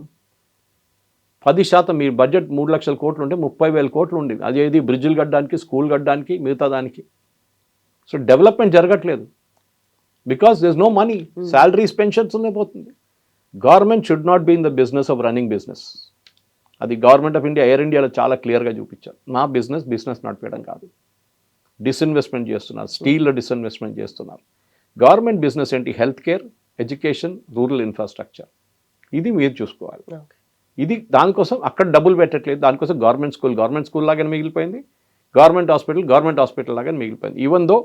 10% మీ బడ్జెట్ 3 లక్షల కోట్లు ఉంటే 30,000 కోట్లు ఉండేది. అదేది బ్రిడ్జిలు కట్టడానికి, స్కూల్ కట్టడానికి, మిగతా దానికి. సో డెవలప్మెంట్ జరగట్లేదు. Because there is no money. Salaries, pensions ఉన్నాయి పోతుంది. Government should not be in the business of running business. అది గవర్నమెంట్ ఆఫ్ ఇండియా, ఎయిర్ ఇండియాలో చాలా క్లియర్గా చూపించారు. నా బిజినెస్ నడిపేయడం కాదు. డిస్ఇన్వెస్ట్మెంట్ చేస్తున్నారు, స్టీల్లో డిస్ఇన్వెస్ట్మెంట్ చేస్తున్నారు. గవర్నమెంట్ బిజినెస్ ఏంటి? Health care, education, rural infrastructure. ఇది మీరు చూసుకోవాలి. ఇది దానికోసం అక్కడ డబ్బులు పెట్టట్లేదు. దానికోసం గవర్నమెంట్ స్కూల్ లాగానే మిగిలిపోయింది, గవర్నమెంట్ హాస్పిటల్ లాగానే మిగిలిపోయింది. ఈవెన్ దో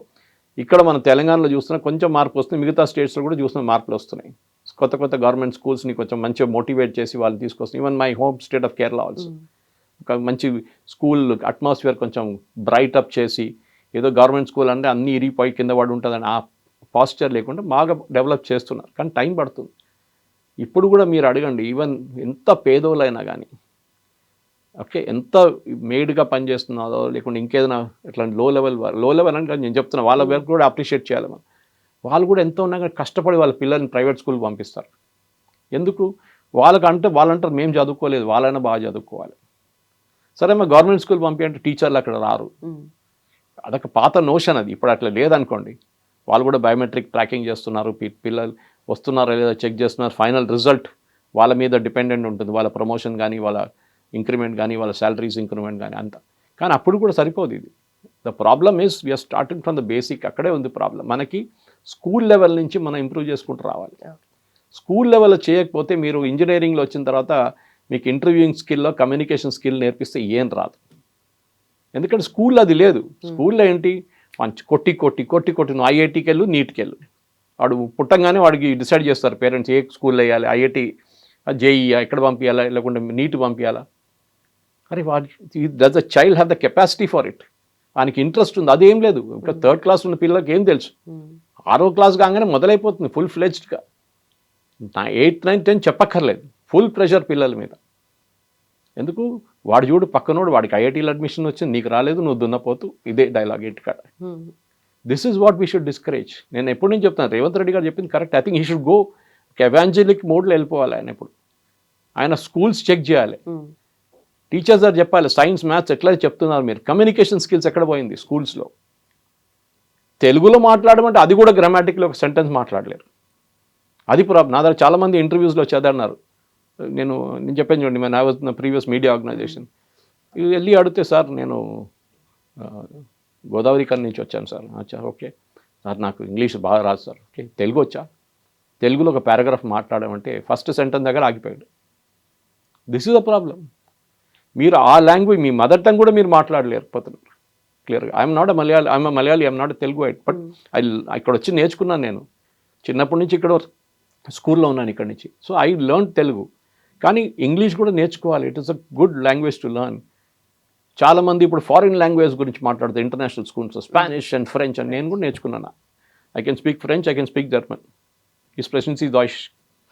ఇక్కడ మన తెలంగాణలో చూస్తున్న కొంచెం మార్పు వస్తుంది, మిగతా స్టేట్స్లో కూడా చూస్తున్న మార్పులు వస్తున్నాయి. కొత్త గవర్నమెంట్ స్కూల్స్ని కొంచెం మంచిగా మోటివేట్ చేసి వాళ్ళు తీసుకొస్తున్నాయి. Even my home state of Kerala also ఒక మంచి స్కూల్ అట్మాస్ఫియర్ కొంచెం బ్రైట్ అప్ చేసి, ఏదో గవర్నమెంట్ స్కూల్ అంటే అన్నీ ఇరిగిపోయి కింద పడి ఉంటుందని ఆ పాస్చర్ లేకుండా బాగా డెవలప్ చేస్తున్నారు. కానీ టైం పడుతుంది. ఇప్పుడు కూడా మీరు అడగండి, ఈవెన్ ఎంత పేదోళ్ళైనా కానీ, ఓకే, ఎంత మేడ్గా పనిచేస్తున్నారో లేకుంటే ఇంకేదైనా ఇట్లా లో లెవెల్ అంటే నేను చెప్తున్నా, వాళ్ళ వర్క్ కూడా అప్రిషియేట్ చేయాలి మనం. వాళ్ళు కూడా ఎంత ఉన్నా కానీ కష్టపడి వాళ్ళ పిల్లల్ని ప్రైవేట్ స్కూల్కి పంపిస్తారు. ఎందుకు? వాళ్ళంటారు మేము చదువుకోలేదు, వాళ్ళైనా బాగా చదువుకోవాలి. సరే మా గవర్నమెంట్ స్కూల్ పంపి అంటే టీచర్లు అక్కడ రారు. అదొక పాత నోషన్. అది ఇప్పుడు అట్లా లేదనుకోండి. వాళ్ళు కూడా బయోమెట్రిక్ ట్రాకింగ్ చేస్తున్నారు, పిల్లలు వస్తున్నారా లేదా చెక్ చేస్తున్నారు. ఫైనల్ రిజల్ట్ వాళ్ళ మీద డిపెండెంట్ ఉంటుంది, వాళ్ళ ప్రమోషన్ కానీ, వాళ్ళ ఇంక్రిమెంట్ కానీ, వాళ్ళ శాలరీస్ ఇంక్రిమెంట్ కానీ అంతా. కానీ అప్పుడు కూడా సరిపోదు. ఇది the problem is we're starting from the basic. అక్కడే ఉంది ప్రాబ్లం. మనకి స్కూల్ లెవెల్ నుంచి మనం ఇంప్రూవ్ చేసుకుంటూ రావాలి. స్కూల్ లెవెల్లో చేయకపోతే మీరు ఇంజనీరింగ్లో వచ్చిన తర్వాత మీకు ఇంటర్వ్యూయింగ్ స్కిల్లో కమ్యూనికేషన్ స్కిల్ నేర్పిస్తే ఏం రాదు. ఎందుకంటే స్కూల్లో అది లేదు. స్కూల్లో ఏంటి? మంచి కొట్టి నువ్వు ఐఐటీకి వెళ్ళు, నీట్కి వెళ్ళు. వాడు పుట్టంగానే వాడికి డిసైడ్ చేస్తారు పేరెంట్స్ ఏ స్కూల్లో వేయాలి, ఐఐటీ, జేఈ ఎక్కడ పంపించాలా, లేకుంటే నీట్ పంపించాలా. అరే does the child have the capacity for it? వానికి ఇంట్రెస్ట్ ఉంది? అదేం లేదు. ఇంకా 3rd క్లాస్ ఉన్న పిల్లలకి ఏం తెలుసు? 6వ క్లాస్ కాగానే మొదలైపోతుంది ఫుల్ ఫ్లెడ్జ్డ్గా. 8, 9, 10 చెప్పక్కర్లేదు, ఫుల్ ప్రెషర్ పిల్లల మీద. ఎందుకు? వాడు చూడు పక్కనోడు, వాడికి ఐఐటీలో అడ్మిషన్ వచ్చింది, నీకు రాలేదు, నువ్వు దున్నపోతూ. ఇదే డైలాగ్ ఇంటికాడ. This is what we should discourage. నేను ఎప్పటి నుంచి చెప్తాను, రేవంత్ రెడ్డి గారు చెప్పింది correct. I think he should go evangelic మోడ్లో వెళ్ళిపోవాలి. ఆయన స్కూల్స్ చెక్ చేయాలి. టీచర్స్ గారు చెప్పాలి, సైన్స్, మ్యాథ్స్ ఎట్లా చెప్తున్నారు మీరు, కమ్యూనికేషన్ స్కిల్స్ ఎక్కడ పోయింది స్కూల్స్లో? తెలుగులో మాట్లాడమంటే అది కూడా గ్రామాటిక్లో ఒక సెంటెన్స్ మాట్లాడలేరు. అది ప్రాబ్లం. నా దగ్గర చాలామంది ఇంటర్వ్యూస్లో చదవన్నారు. నేను చెప్పాను చూడండి, నేను I was in previous media organisation. వెళ్ళి అడిగితే, సార్ నేను గోదావరి కన్ నుంచి వచ్చాను సార్. అచ్చా, ఓకే సార్, నాకు ఇంగ్లీష్ బాగా రాదు సార్. ఓకే, తెలుగు వచ్చా? తెలుగులో ఒక పారాగ్రాఫ్ మాట్లాడామంటే ఫస్ట్ సెంటెన్స్ దగ్గర ఆగిపోయాడు. This is a problem. మీరు ఆ లాంగ్వేజ్, మీ మదర్ టంగ్ కూడా మీరు మాట్లాడలేకపోతున్నారు క్లియర్గా. I'm not Malayali, I'm not Telugu white, but ఇక్కడ వచ్చి నేర్చుకున్నాను. నేను చిన్నప్పటి నుంచి ఇక్కడ స్కూల్లో ఉన్నాను ఇక్కడి నుంచి. So I learn Telugu. కానీ ఇంగ్లీష్ కూడా నేర్చుకోవాలి. It is a good language to learn. చాలామంది ఇప్పుడు ఫారిన్ లాంగ్వేజ్ గురించి మాట్లాడుతారు international schools, Spanish and French అని. నేను కూడా నేర్చుకున్నాను. I can speak French, I can speak German, is presence is Deutsche.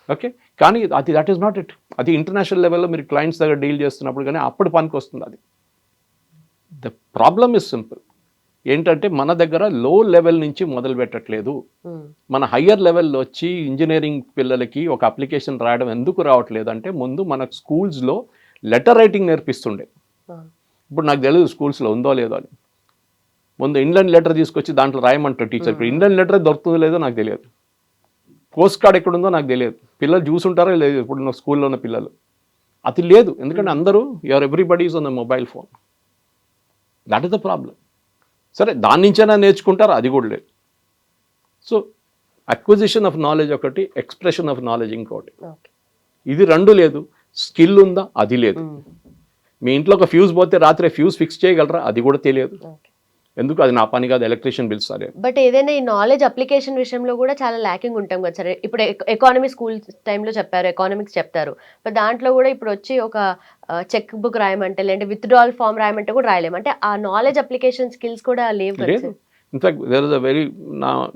Okay, కానీ దట్ ఈస్ నాట్ ఇట్. అది ఇంటర్నేషనల్ లెవెల్లో మీరు క్లయింట్స్ దగ్గర డీల్ చేస్తున్నప్పుడు కానీ అప్పుడు పనికి వస్తుంది. అది ద ప్రాబ్లమ్ ఇస్ సింపుల్. ఏంటంటే మన దగ్గర లో లెవెల్ నుంచి మొదలు పెట్టట్లేదు. మన హయ్యర్ లెవెల్లో వచ్చి ఇంజనీరింగ్ పిల్లలకి ఒక అప్లికేషన్ రాయడం ఎందుకు రావట్లేదు అంటే, ముందు మన స్కూల్స్లో లెటర్ రైటింగ్ నేర్పిస్తుండే. ఇప్పుడు నాకు తెలియదు స్కూల్స్లో ఉందో లేదో అని. ముందు ఇండియన్ లెటర్ తీసుకొచ్చి దాంట్లో రాయమంటారు టీచర్. ఇప్పుడు ఇండియన్ లెటర్ దొరుకుతుందో లేదో నాకు తెలియదు. పోస్ట్ కార్డ్ ఎక్కడుందో నాకు తెలియదు. పిల్లలు చూసుంటారో లేదు ఇప్పుడు నా స్కూల్లో ఉన్న పిల్లలు. అది లేదు. ఎందుకంటే అందరూ everybody is on the mobile phone. That is the problem. సరే, దాని నుంచైనా నేర్చుకుంటారు, అది కూడా లేదు. సో అక్విజిషన్ ఆఫ్ నాలెడ్జ్ ఒకటి, ఎక్స్ప్రెషన్ ఆఫ్ నాలెడ్జ్ ఇంకోటి. ఇది రెండు లేదు. స్కిల్ ఉందా? అది లేదు. మీ ఇంట్లో ఒక ఫ్యూజ్ పోతే రాత్రి ఫ్యూజ్ ఫిక్స్ చేయగలరా? అది కూడా తెలియదు. ఎందుకు? అది నా పని కాదు, ఎలక్ట్రీషియన్ పిలుస్తారు. బట్ ఏదైనా ఈ నాలెడ్జ్ అప్లికేషన్ విషయంలో కూడా చాలా ల్యాకింగ్ ఉంటాం కదా సరే. ఇప్పుడు ఎకానమీ స్కూల్ టైంలో చెప్పారు, ఎకానమిక్స్ చెప్తారు. బట్ దాంట్లో కూడా ఇప్పుడు వచ్చి ఒక చెక్ బుక్ రాయమంటే, లేదంటే విత్డ్రాల్ ఫామ్ రాయమంటే కూడా రాయలేము. అంటే ఆ నాలెడ్జ్ అప్లికేషన్ స్కిల్స్ కూడా లేవు. In fact there is a very,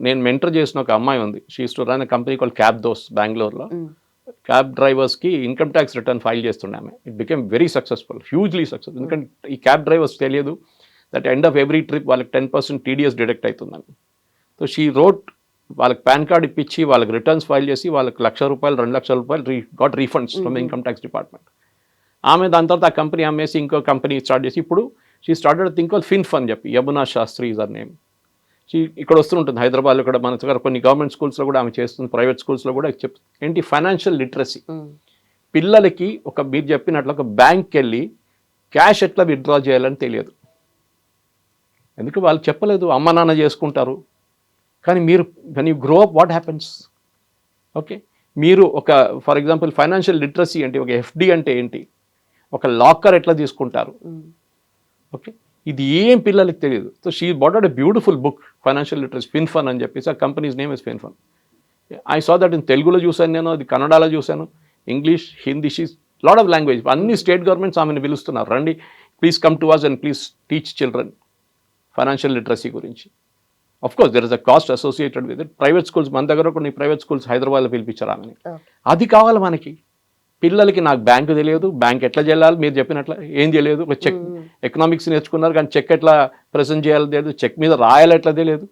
నేను మెంటర్ చేసిన ఒక అమ్మాయి ఉంది. She used to run a company called cab దోస్ బెంగళూరులో. క్యాబ్ డ్రైవర్స్కి ఇన్కమ్ ట్యాక్స్ రిటర్న్ ఫైల్ చేస్తుండే ఆమె. It became very successful, hugely success. ఎందుకంటే ఈ క్యాబ్ డ్రైవర్స్ తెలియదు that end of every trip వాళ్ళకి 10% టీడీఎస్ డిడక్ట్ అవుతుందని. సో షీ రోట్, వాళ్ళకి పాన్ కార్డ్ ఇప్పించి వాళ్ళకి రిటర్న్స్ ఫైల్ చేసి వాళ్ళకి ₹1,00,000, ₹2,00,000 got refunds from income tax department. ఆమె దాని తర్వాత ఆ కంపెనీ అమ్మేసి ఇంకో కంపెనీ స్టార్ట్ చేసి ఇప్పుడు she started think call FinFun అని చెప్పి, Yamuna Shastri is her name. ఇక్కడ వస్తుంటుంది హైదరాబాద్లో కూడా, మన దగ్గర కొన్ని గవర్నమెంట్ స్కూల్స్లో కూడా ఆమె చేస్తుంది, ప్రైవేట్ స్కూల్స్లో కూడా ఏంటి ఫైనాన్షియల్ లిటరసీ. పిల్లలకి మీరు చెప్పినట్లు ఒక బ్యాంక్కి వెళ్ళి క్యాష్ ఎట్లా విత్డ్రా చేయాలని తెలియదు, ఎందుకు వాళ్ళు చెప్పలేదు, అమ్మ నాన్న చేసుకుంటారు. కానీ మీరు when you grow up what happens? Okay, మీరు ఫర్ ఎగ్జాంపుల్ ఫైనాన్షియల్ లిటరసీ అంటే ఒక ఎఫ్డి అంటే ఏంటి, ఒక లాకర్ ఎట్లా తీసుకుంటారు, ఓకే, ఇది ఏం పిల్లలకి తెలియదు. So she bought out a beautiful book financial literacy, FinFun అని చెప్పేసి, ఆ companies name is FinFun. I saw that in తెలుగులో చూశాను నేను, అది కన్నడలో చూశాను, English, Hindi, she lot of language. అన్ని స్టేట్ గవర్నమెంట్స్ ఆమెను పిలుస్తున్నారు, రండి please come to us and please teach children financial literacy గురించి. Of course there is a cost associated with it. Private schools, మన దగ్గర కొన్ని ప్రైవేట్ స్కూల్స్ హైదరాబాద్లో పిలిపించారు ఆమెని. అది కావాలి మనకి. పిల్లలకి నాకు బ్యాంకు తెలియదు, బ్యాంక్ ఎట్లా చేయాలి మీరు చెప్పినట్ల ఏం తెలియదు, ఒక చెక్ ఎకనామిక్స్ నేర్చుకున్నారు కానీ చెక్ ఎట్లా ప్రెజెంట్ చేయాలో తెలియదు, చెక్ మీద రాయాలి ఎట్లా తెలియదు,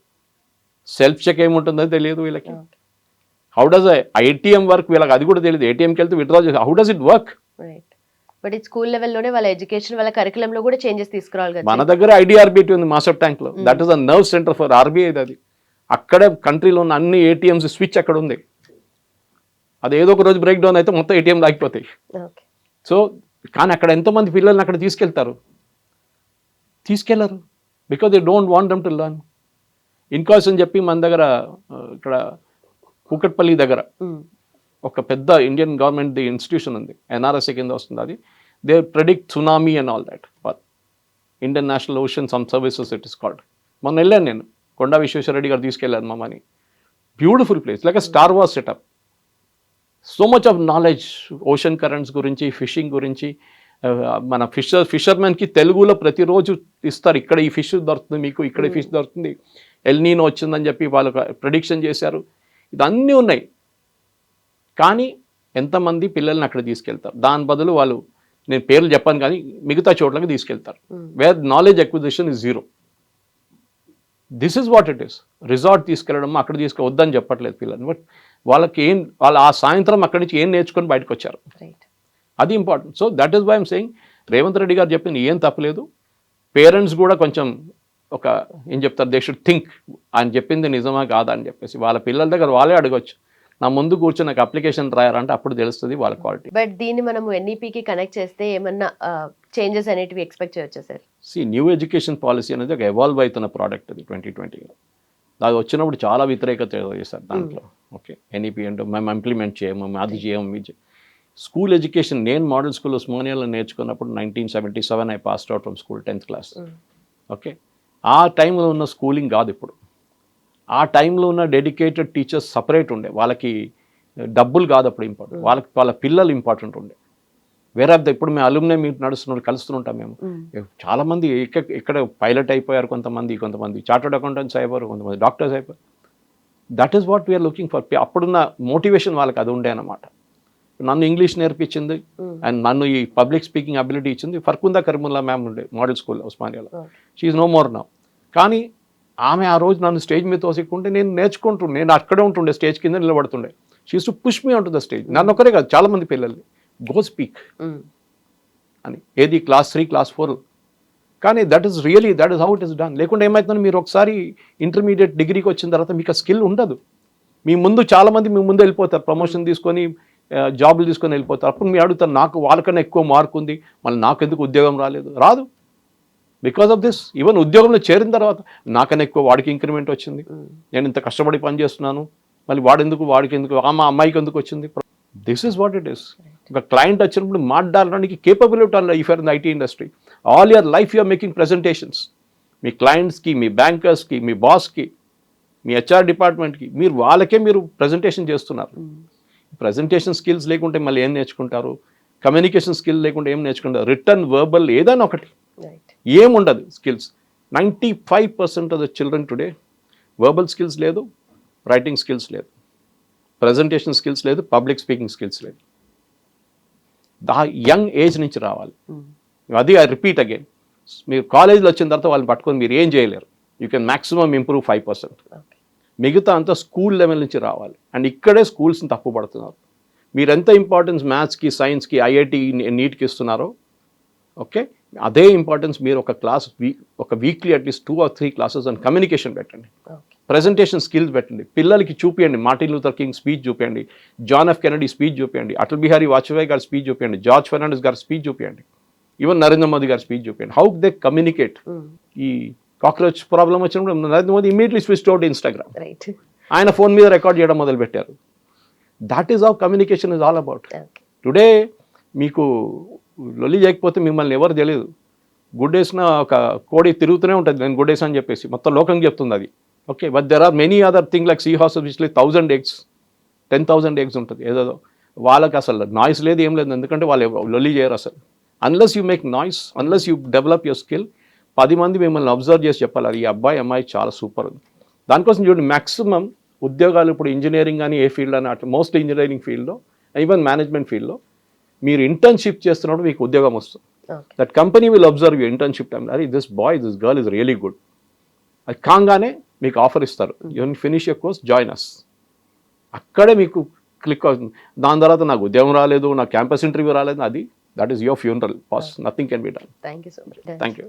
సెల్ఫ్ చెక్ ఏముంటుందో తెలియదు వీళ్ళకి. హౌ డస్ ఏటీఎం వర్క్ వీళ్ళకి అది కూడా తెలియదు, ఏటీఎంకి వెళ్తే విత్డ్రా చేసి how does it work. But ఇది స్కూల్ లెవెల్లోనే వాళ్ళ ఎడ్యుకేషన్, వాళ్ళ కరికులంలో కూడా చేంజెస్ తీసుకురావాలి కదా. మన దగ్గర ఐడిఆర్బిటీ ఉంది మాస్టర్ ట్యాంక్లో, that is a nerve centre for RBI. అది అక్కడే కంట్రీలో ఉన్న అన్ని ఏటీఎంస్ స్విచ్ అక్కడ ఉంది. అది ఏదో ఒక రోజు బ్రేక్ డౌన్ అయితే మొత్తం ఏటీఎం ఆగిపోతాయి. సో కానీ అక్కడ ఎంతోమంది పిల్లల్ని అక్కడ తీసుకెళ్లరు because they don't want them to learn. In case అని చెప్పి మన దగ్గర ఇక్కడ కూకట్పల్లి దగ్గర ఒక పెద్ద ఇండియన్ గవర్నమెంట్ ది ఇన్స్టిట్యూషన్ ఉంది, ఎన్ఆర్ఎస్ఏ కింద వస్తుంది. అది they predict tsunami and all that for Indian national ocean some services it is called. మొన్న వెళ్ళాను నేను, కొండా విశ్వేశ్వరరెడ్డి గారు తీసుకెళ్ళాను మమ్మని. Beautiful place, like star war setup. So much of knowledge ocean currents గురించి, ఫిషింగ్ గురించి. మన ఫిషర్మెన్కి తెలుగులో ప్రతిరోజు ఇస్తారు, ఇక్కడ ఈ ఫిష్ దొరుకుతుంది మీకు, ఇక్కడ ఈ ఫిష్ దొరుకుతుంది, ఎల్నీనో వచ్చిందని చెప్పి వాళ్ళు ప్రెడిక్షన్ చేశారు. ఇదన్నీ ఉన్నాయి. కానీ ఎంతమంది పిల్లల్ని అక్కడ తీసుకెళ్తారు? దాని బదులు వాళ్ళు, నేను పేర్లు చెప్పాను కానీ మిగతా చోట్లకి తీసుకెళ్తారు, where knowledge acquisition is zero. This is what it is. Resort తీసుకెళ్ళడం, అక్కడ వద్దని చెప్పట్లేదు పిల్లల్ని, బట్ వాళ్ళకి వాళ్ళు ఆ సాయంత్రం అక్కడి నుంచి ఏం నేర్చుకొని బయటకు వచ్చారు, అది important. So that is why I'm saying, Revanth Reddy గారు చెప్పింది ఏం తప్పలేదు. పేరెంట్స్ కూడా కొంచెం ఏం చెప్తారు, దే షుడ్ థింక్, ఆయన చెప్పింది నిజమా కాదా అని చెప్పేసి వాళ్ళ పిల్లల దగ్గర వాళ్ళే అడగొచ్చు. నా ముందు కూర్చొని నాకు అప్లికేషన్ రాయారంటే అప్పుడు తెలుస్తుంది వాళ్ళ క్వాలిటీ. బట్ దీన్ని మనం ఎన్ఈపీకి కనెక్ట్ చేస్తే ఏమన్నా చేంజెస్ అనేటివి ఎక్స్పెక్ట్ చేయొచ్చా సార్? న్యూ ఎడ్యుకేషన్ పాలసీ అనేది ఒక ఎవాల్వ్ అవుతున్న ప్రోడక్ట్. అది 2020లో అది వచ్చినప్పుడు చాలా వ్యతిరేకత చేశారు దాంట్లో. ఓకే, ఎన్ఈపీ అంటే మేము ఇంప్లిమెంట్ చేయము, అది చేయము. స్కూల్ ఎడ్యుకేషన్, నేను మోడల్ స్కూల్ ఉస్మానియాలో నేర్చుకున్నప్పుడు 1977 I passed out from school 10th class. Okay, ఆ టైంలో ఉన్న స్కూలింగ్ కాదు ఇప్పుడు. ఆ టైంలో ఉన్న డెడికేటెడ్ టీచర్స్ సపరేట్ ఉండే, వాళ్ళకి డబ్బులు కాదు అప్పుడు ఇంపార్టెంట్, వాళ్ళ పిల్లలు ఇంపార్టెంట్ ఉండే. వేరే ఇప్పుడు మేము అలుమ్నే మీరు నడుస్తున్నారు, కలుస్తుంటాం మేము. చాలామంది ఇక్కడ పైలట్ అయిపోయారు, కొంతమంది చార్టర్డ్ అకౌంటెంట్స్ అయిపోయారు, కొంతమంది డాక్టర్స్ అయిపోయారు. That is what we're looking for. అప్పుడున్న మోటివేషన్ వాళ్ళకి అది ఉండే అన్నమాట. నన్ను ఇంగ్లీష్ నేర్పించింది అండ్ నన్ను ఈ పబ్లిక్ స్పీకింగ్ అబిలిటీ ఇచ్చింది ఫర్కుందా కరీముల్లా మ్యామ్ ఉండే మోడల్ స్కూల్ ఉస్మానియాలో. She is no more now. కానీ ఆమె ఆ రోజు నన్ను స్టేజ్ మీద తోసిక్కుంటే నేను అక్కడే ఉంటుండే, స్టేజ్ కింద నిలబడుతుండే. She is to push me on to the stage. నన్ను ఒకరే కాదు, చాలామంది పిల్లల్ని గో స్పీక్ అని, ఏది క్లాస్ 3 క్లాస్ 4. కానీ that is how it is done. లేకుంటే ఏమవుతుందని, మీరు ఒకసారి ఇంటర్మీడియట్ డిగ్రీకి వచ్చిన తర్వాత మీకు ఆ స్కిల్ ఉండదు. చాలామంది మీ ముందు వెళ్ళిపోతారు, ప్రమోషన్ తీసుకొని జాబులు తీసుకొని వెళ్ళిపోతారు. అప్పుడు మీరు అడుగుతారు, నాకు వాళ్ళకన్నా ఎక్కువ మార్క్ ఉంది, మళ్ళీ నాకు ఎందుకు ఉద్యోగం రాదు. Because of this. ఈవెన్ ఉద్యోగంలో చేరిన తర్వాత నాకన్నా ఎక్కువ వాడికి ఇంక్రిమెంట్ వచ్చింది, నేను ఇంత కష్టపడి పని చేస్తున్నాను, మళ్ళీ వాడికి ఎందుకు మా అమ్మాయికి ఎందుకు వచ్చింది. This is what it is. ఒక క్లయింట్ వచ్చినప్పుడు మాట్లాడడానికి కేపబిలిటీ అన్న if are in IT industry. All your life you're making presentations. మీ క్లయింట్స్కి, మీ బ్యాంకర్స్కి, మీ బాస్కి, మీ హెచ్ఆర్ డిపార్ట్మెంట్కి, మీరు ప్రెజెంటేషన్ చేస్తున్నారు. ప్రెజెంటేషన్ స్కిల్స్ లేకుంటే మళ్ళీ ఏం నేర్చుకుంటారు? కమ్యూనికేషన్ స్కిల్ లేకుంటే ఏం నేర్చుకుంటారు? రిటర్న్, వర్బల్, ఏదైనా ఒకటి ఏముండదు skills. 95% of the children today verbal skills లేదు, రైటింగ్ స్కిల్స్ లేదు, ప్రెజెంటేషన్ స్కిల్స్ లేదు, పబ్లిక్ స్పీకింగ్ స్కిల్స్ లేదు. యంగ్ ఏజ్ నుంచి రావాలి. అది ఐ రిపీట్ అగైన్, మీరు కాలేజీలో వచ్చిన తర్వాత వాళ్ళని పట్టుకొని మీరు ఏం చేయలేరు. You can maximum improve 5%. మిగతా అంతా స్కూల్ లెవెల్ నుంచి రావాలి. అండ్ ఇక్కడే స్కూల్స్ని తప్పుపడుతున్నారు. మీరు ఎంత ఇంపార్టెన్స్ మ్యాథ్స్కి సైన్స్కి ఐఐటి నీట్కి ఇస్తున్నారో ఓకే అదే ఇంపార్టెన్స్ మీరు ఒక weekly at least 2 or 3 classes and communication పెట్టండి, ప్రెజెంటేషన్ స్కిల్స్ పెట్టండి, పిల్లలకి చూపించండి, మార్టిన్ లూథర్ కింగ్ స్పీచ్ చూపించండి, జాన్ ఎఫ్ కెనడీ స్పీచ్ చూపించండి, అటల్ బిహారీ వాజ్పేయి గారి స్పీచ్ చూపించండి, జార్జ్ ఫెర్నాండెస్ గారి స్పీచ్ చూపించండి, ఈవెన్ నరేంద్ర మోదీ గారి స్పీచ్ చూపించండి. How they communicate. ఈ కాక్రోచ్ ప్రాబ్లం వచ్చినప్పుడు Narendra Modi immediately switch out Instagram, ఆయన ఫోన్ మీద రికార్డ్ చేయడం మొదలుపెట్టారు. That is how communication is all about. Today మీకు లొల్లి చేయకపోతే మిమ్మల్ని ఎవరు తెలియదు. గుడ్డేసిన ఒక కోడి తిరుగుతూనే ఉంటుంది, నేను గుడ్డేసా అని చెప్పేసి మొత్తం లోకం చెప్తుంది అది. Okay, but there are many other thing like sea horses which like 1000 eggs 10,000 eggs ఉంటుంది ఏదో. వాళ్ళకి అసలు నాయిస్ లేదు, ఏం లేదు, ఎందుకంటే వాళ్ళు లొల్లి చేయరు అసలు. Unless you make noise, unless you develop your skill, 10 మంది మిమ్మల్ని అబ్జర్వ్ చేసి చెప్పాలి అది ఈ అబ్బాయి అమ్మాయి చాలా సూపర్ ఉంది. దానికోసం చూడండి మ్యాక్సిమం ఉద్యోగాలు ఇప్పుడు ఇంజనీరింగ్ కానీ ఏ ఫీల్డ్ అని అట్లా మోస్ట్ ఇంజనీరింగ్ ఫీల్డ్లో ఈవెన్ మేనేజ్మెంట్ ఫీల్డ్లో మీరు ఇంటర్న్షిప్ చేస్తున్నప్పుడు మీకు ఉద్యోగం వస్తుంది. That company will observe you internship time, అరే this girl is really good. అది కాగానే మీకు ఆఫర్ ఇస్తారు, you finish your course, join us. అక్కడే మీకు క్లిక్ అవుతుంది. దాని తర్వాత నాకు ఉద్యోగం రాలేదు, నాకు క్యాంపస్ ఇంటర్వ్యూ రాలేదు, అది that is your funeral pass, nothing can be done. Thank you so much. Thank you.